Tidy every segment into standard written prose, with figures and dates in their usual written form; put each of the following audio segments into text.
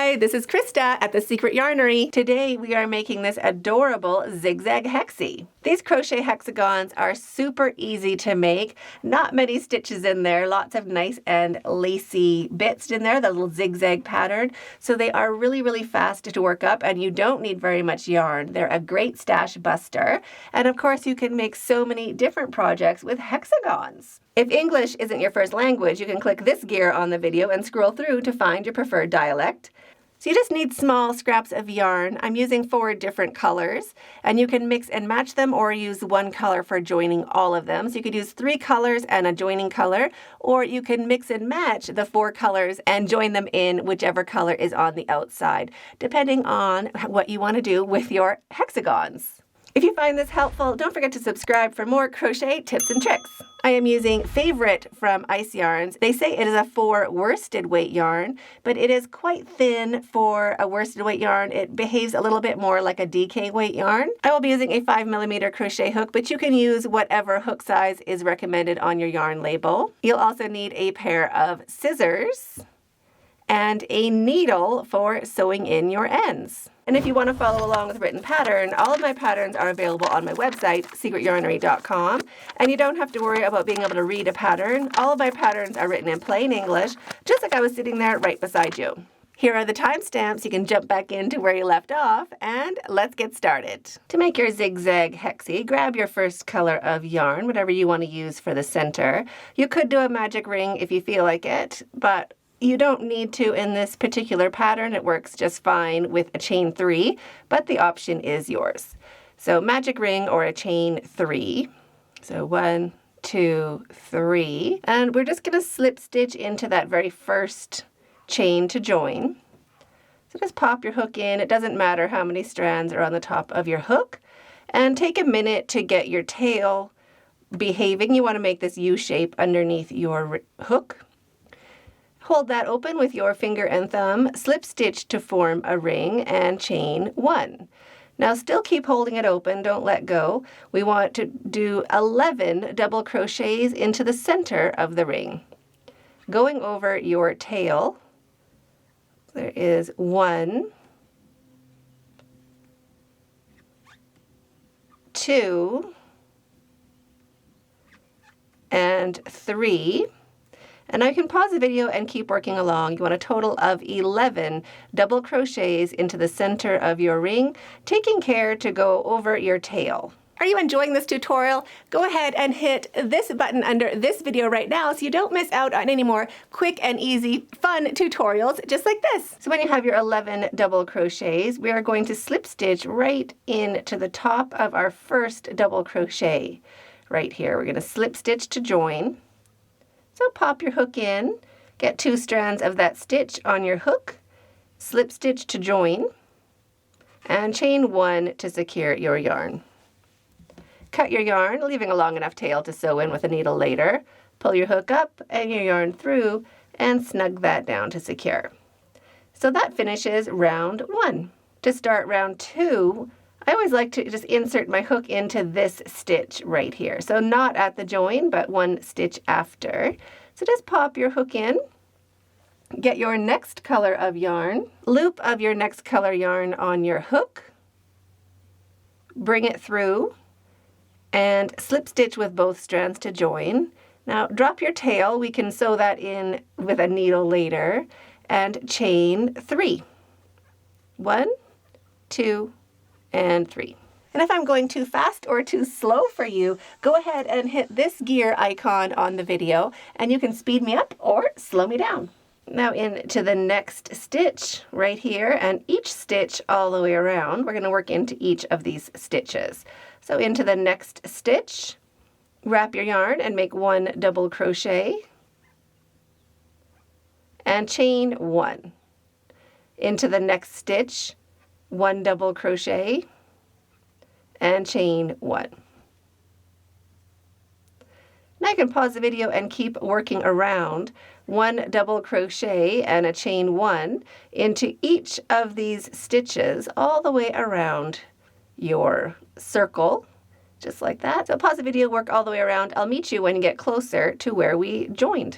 Hi, this is Krista at the Secret Yarnery. Today we are making this adorable Zig Zag Hexi. These crochet hexagons are super easy to make. Not many stitches in there, lots of nice and lacy bits in there, the little zigzag pattern. So they are really, really fast to work up and you don't need very much yarn. They're a great stash buster. And of course you can make so many different projects with hexagons. If English isn't your first language, you can click this gear on the video and scroll through to find your preferred dialect. So you just need small scraps of yarn. I'm using 4 different colors, and you can mix and match them or use one color for joining all of them. So you could use 3 colors and a joining color, or you can mix and match the 4 colors and join them in whichever color is on the outside, depending on what you want to do with your hexagons. If you find this helpful, don't forget to subscribe for more crochet tips and tricks. I am using Favorite from Ice Yarns. They say it is a 4 worsted weight yarn, but it is quite thin for a worsted weight yarn. It behaves a little bit more like a DK weight yarn. I will be using a 5mm crochet hook, but you can use whatever hook size is recommended on your yarn label. You'll also need a pair of scissors and a needle for sewing in your ends. And if you want to follow along with written pattern, all of my patterns are available on my website, secretyarnery.com, and you don't have to worry about being able to read a pattern. All of my patterns are written in plain English, just like I was sitting there right beside you. Here are the timestamps. You can jump back into where you left off, and let's get started. To make your Zig Zag Hexi, grab your first color of yarn, whatever you want to use for the center. You could do a magic ring if you feel like it, but you don't need to in this particular pattern. It works just fine with a chain 3, but the option is yours. So magic ring or a chain 3. So 1, 2, 3. And we're just going to slip stitch into that very first chain to join. So just pop your hook in. It doesn't matter how many strands are on the top of your hook. And take a minute to get your tail behaving. You want to make this U shape underneath your hook. Hold that open with your finger and thumb, slip stitch to form a ring, and chain 1. Now still keep holding it open, don't let go. We want to do 11 double crochets into the center of the ring. Going over your tail, there is 1, 2, and 3. And I can pause the video and keep working along. You want a total of 11 double crochets into the center of your ring, taking care to go over your tail. Are you enjoying this tutorial? Go ahead and hit this button under this video right now so you don't miss out on any more quick and easy fun tutorials just like this. So when you have your 11 double crochets, we are going to slip stitch right into the top of our first double crochet. Right here, we're going to slip stitch to join. So pop your hook in, get 2 strands of that stitch on your hook, slip stitch to join, and chain 1 to secure your yarn. Cut your yarn, leaving a long enough tail to sew in with a needle later. Pull your hook up and your yarn through and snug that down to secure. So that finishes round 1. To start round 2, I always like to just insert my hook into this stitch right here. So not at the join, but 1 stitch after. So just pop your hook in, get your next color of yarn, loop of your next color yarn on your hook, bring it through, and slip stitch with both strands to join. Now drop your tail. We can sew that in with a needle later, and chain 3. 1, 2, and 3. And if I'm going too fast or too slow for you, go ahead and hit this gear icon on the video and you can speed me up or slow me down. Now into the next stitch right here, and each stitch all the way around. We're going to work into each of these stitches. So into the next stitch, wrap your yarn and make 1 double crochet and chain 1. Into the next stitch, 1 double crochet and chain 1. Now I can pause the video and keep working around. 1 double crochet and a chain 1 into each of these stitches all the way around your circle, just like that. So pause the video, work all the way around. I'll meet you when you get closer to where we joined.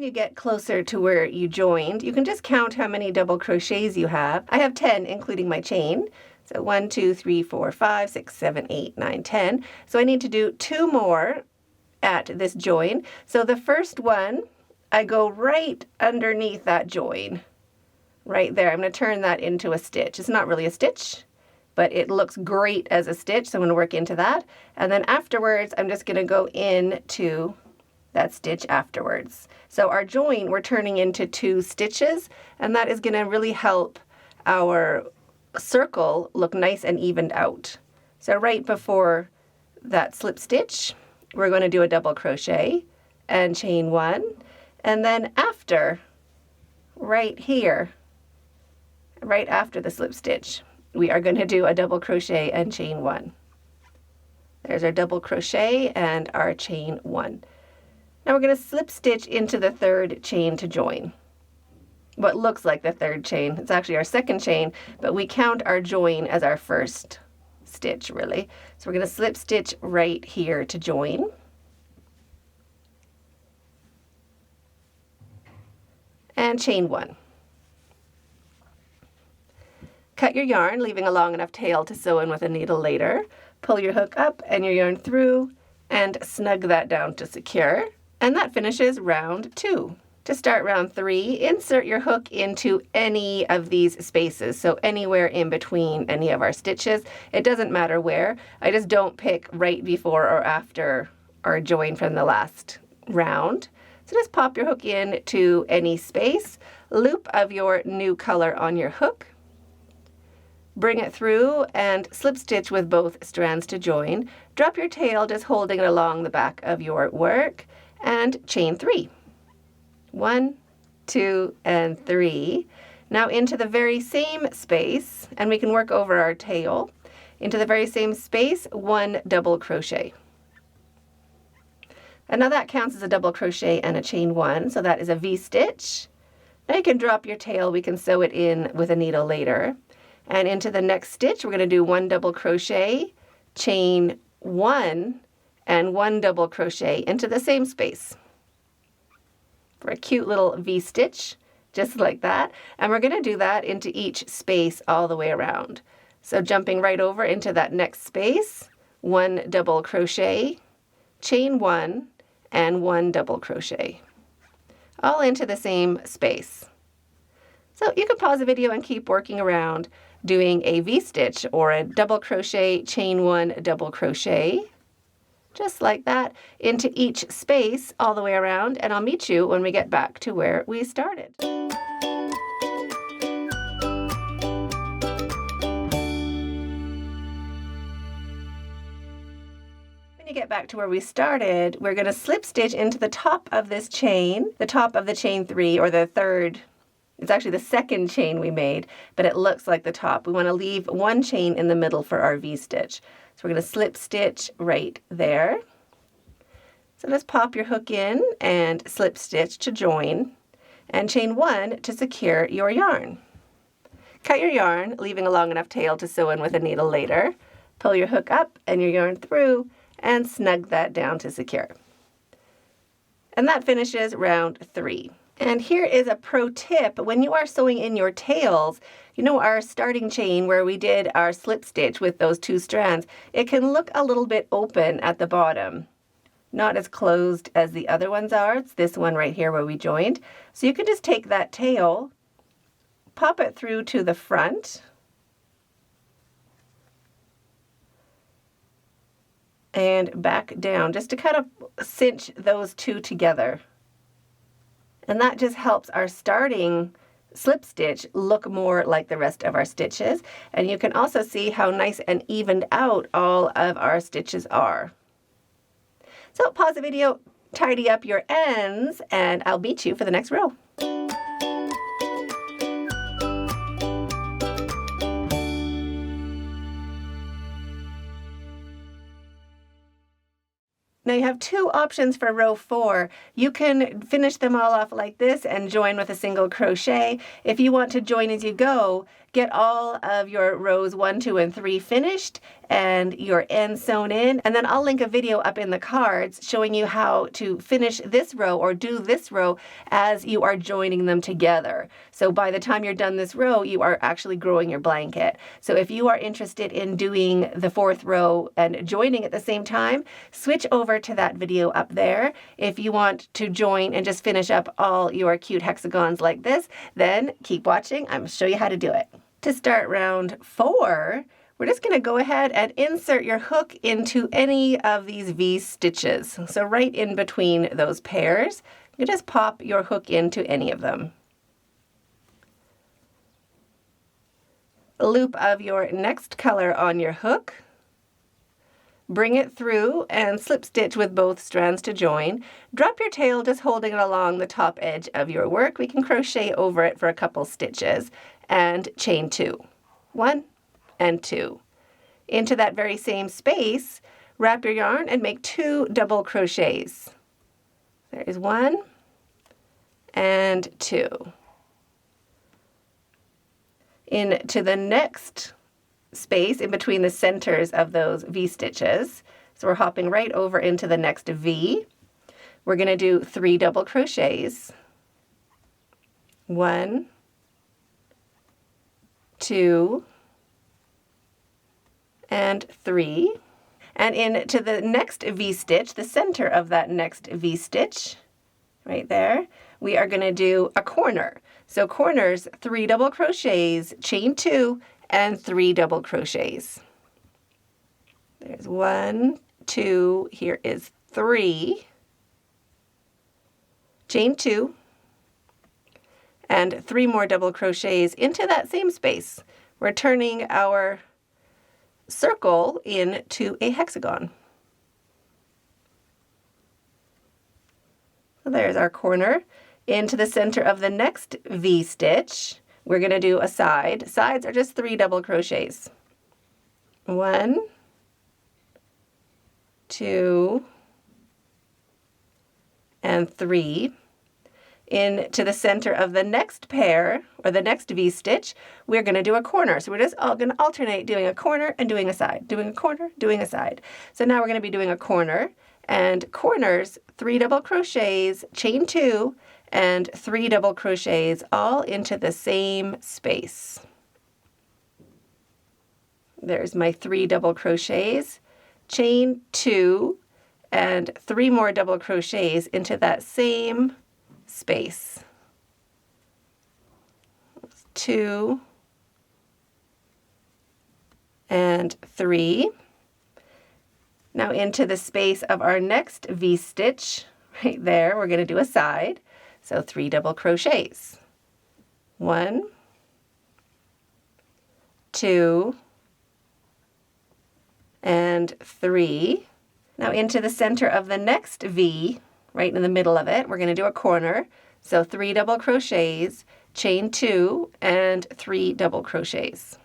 you get closer to where you joined, you can just count how many double crochets you have. I have 10, including my chain. So 1, 2, 3, 4, 5, 6, 7, 8, 9, 10. So I need to do 2 more at this join. So the first one, I go right underneath that join. Right there. I'm going to turn that into a stitch. It's not really a stitch, but it looks great as a stitch, so I'm going to work into that. And then afterwards, I'm just going to go into that stitch afterwards. So our join, we're turning into 2 stitches, and that is going to really help our circle look nice and evened out. So right before that slip stitch, we're going to do a double crochet and chain 1, and then after, right here, right after the slip stitch, we are going to do a double crochet and chain 1. There's our double crochet and our chain 1. Now we're going to slip stitch into the 3rd chain to join. What looks like the 3rd chain. It's actually our 2nd chain, but we count our join as our 1st stitch, really. So we're going to slip stitch right here to join. And chain 1. Cut your yarn, leaving a long enough tail to sew in with a needle later. Pull your hook up and your yarn through and snug that down to secure. And that finishes round 2. To start round 3, insert your hook into any of these spaces, so anywhere in between any of our stitches. It doesn't matter where. I just don't pick right before or after our join from the last round. So just pop your hook in to any space, loop of your new color on your hook, bring it through and slip stitch with both strands to join. Drop your tail, just holding it along the back of your work, and chain 3. 1, 2, and 3. Now into the very same space, and we can work over our tail, into the very same space, 1 double crochet. And now that counts as a double crochet and a chain 1, so that is a V-stitch. Now you can drop your tail, we can sew it in with a needle later. And into the next stitch, we're going to do 1 double crochet, chain 1, and 1 double crochet into the same space for a cute little V-stitch, just like that. And we're going to do that into each space all the way around. So jumping right over into that next space, 1 double crochet, chain 1, and 1 double crochet, all into the same space. So you can pause the video and keep working around doing a V-stitch or a double crochet, chain 1, double crochet, just like that, into each space all the way around, and I'll meet you when we get back to where we started. When you get back to where we started, we're going to slip stitch into the top of this chain, the top of the chain 3, or the 3rd. It's actually the 2nd chain we made, but it looks like the top. We want to leave 1 chain in the middle for our V-stitch. So we're going to slip stitch right there. So just pop your hook in and slip stitch to join, and chain 1 to secure your yarn. Cut your yarn, leaving a long enough tail to sew in with a needle later. Pull your hook up and your yarn through and snug that down to secure. And that finishes round 3. And here is a pro tip. When you are sewing in your tails, you know our starting chain where we did our slip stitch with those 2 strands, it can look a little bit open at the bottom. Not as closed as the other ones are. It's this one right here where we joined. So you can just take that tail, pop it through to the front, and back down, just to kind of cinch those 2 together. And that just helps our starting slip stitch look more like the rest of our stitches. And you can also see how nice and evened out all of our stitches are. So pause the video, tidy up your ends, and I'll meet you for the next row. Now you have 2 options for row 4. You can finish them all off like this and join with a single crochet. If you want to join as you go, Get all of your rows 1, 2, and 3 finished and your ends sewn in, and then I'll link a video up in the cards showing you how to finish this row or do this row as you are joining them together. So by the time you're done this row, you are actually growing your blanket. So if you are interested in doing the 4th row and joining at the same time, switch over to that video up there. If you want to join and just finish up all your cute hexagons like this, then keep watching. I'm going to show you how to do it. To start round 4, we're just going to go ahead and insert your hook into any of these V stitches. So right in between those pairs, you just pop your hook into any of them. Loop of your next color on your hook. Bring it through and slip stitch with both strands to join. Drop your tail just holding it along the top edge of your work. We can crochet over it for a couple stitches and chain 2. 1 and 2. Into that very same space, wrap your yarn and make 2 double crochets. There is 1 and 2. Into the next space in between the centers of those V stitches. So we're hopping right over into the next V. We're going to do 3 double crochets. 1, 2, and 3. And into the next V stitch, the center of that next V stitch, right there, we are going to do a corner. So corners, 3 double crochets, chain 2, and 3 double crochets. There's 1, 2, here is 3, chain 2, and 3 more double crochets into that same space. We're turning our circle into a hexagon. So there's our corner. Into the center of the next V stitch, we're going to do a side. Sides are just 3 double crochets. 1, 2, and 3. Into the center of the next pair, or the next V stitch, we're going to do a corner. So we're just all going to alternate doing a corner and doing a side, doing a corner, doing a side. So now we're going to be doing a corner, and corners, 3 double crochets, chain 2, and 3 double crochets all into the same space. There's my 3 double crochets, chain 2, and 3 more double crochets into that same space. 2 and 3. Now into the space of our next V stitch, right there, we're going to do a side. So 3 double crochets. 1, 2, and 3. Now into the center of the next V, right in the middle of it, we're going to do a corner. So 3 double crochets, chain 2, and 3 double crochets.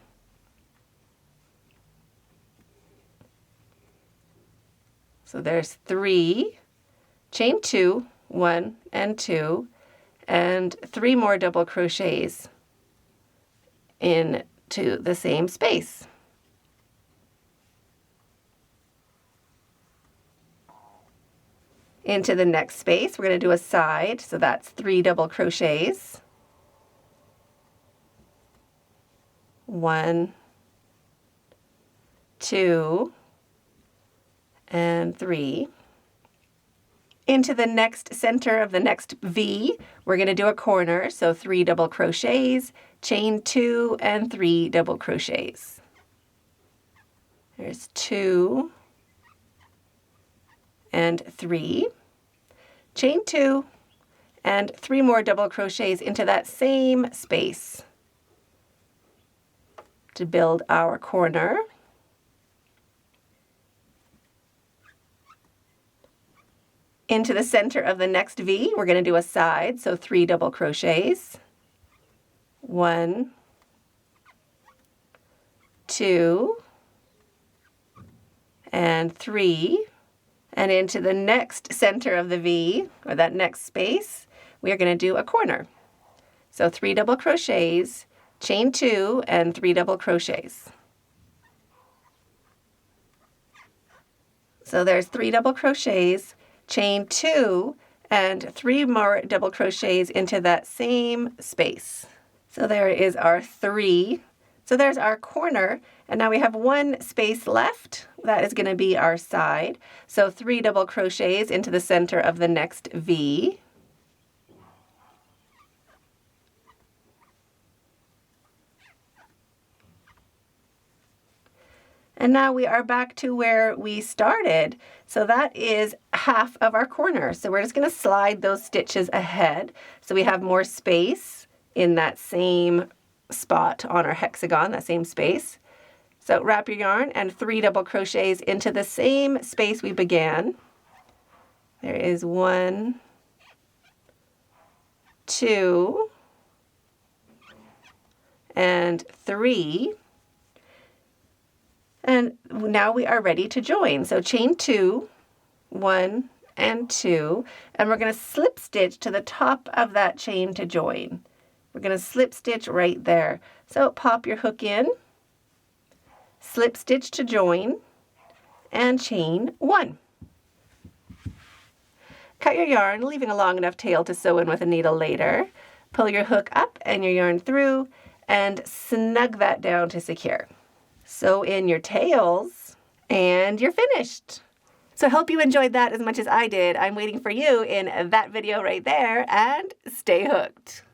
So there's 3, chain 2, 1 and 2, and 3 more double crochets into the same space. Into the next space, we're going to do a side, so that's 3 double crochets. 1, 2, and 3. Into the next center of the next V, we're going to do a corner, so 3 double crochets, chain 2, and 3 double crochets. There's 2 and 3, chain 2, and 3 more double crochets into that same space to build our corner. Into the center of the next V, we're going to do a side, so 3 double crochets. 1, 2, and 3. And into the next center of the V, or that next space, we are going to do a corner. So 3 double crochets, chain 2 and 3 double crochets. So there's 3 double crochets, chain 2, and 3 more double crochets into that same space. So there is our 3. So there's our corner, and now we have 1 space left. That is going to be our side. So 3 double crochets into the center of the next V. And now we are back to where we started. So that is half of our corner. So we're just going to slide those stitches ahead so we have more space in that same spot on our hexagon, that same space. So wrap your yarn and 3 double crochets into the same space we began. There is 1, 2, and 3. And now we are ready to join. So chain 2, 1 and 2, and we're going to slip stitch to the top of that chain to join. We're going to slip stitch right there. So pop your hook in, slip stitch to join, and chain 1. Cut your yarn, leaving a long enough tail to sew in with a needle later. Pull your hook up and your yarn through, and snug that down to secure. Sew in your tails, and you're finished. So I hope you enjoyed that as much as I did. I'm waiting for you in that video right there, and stay hooked.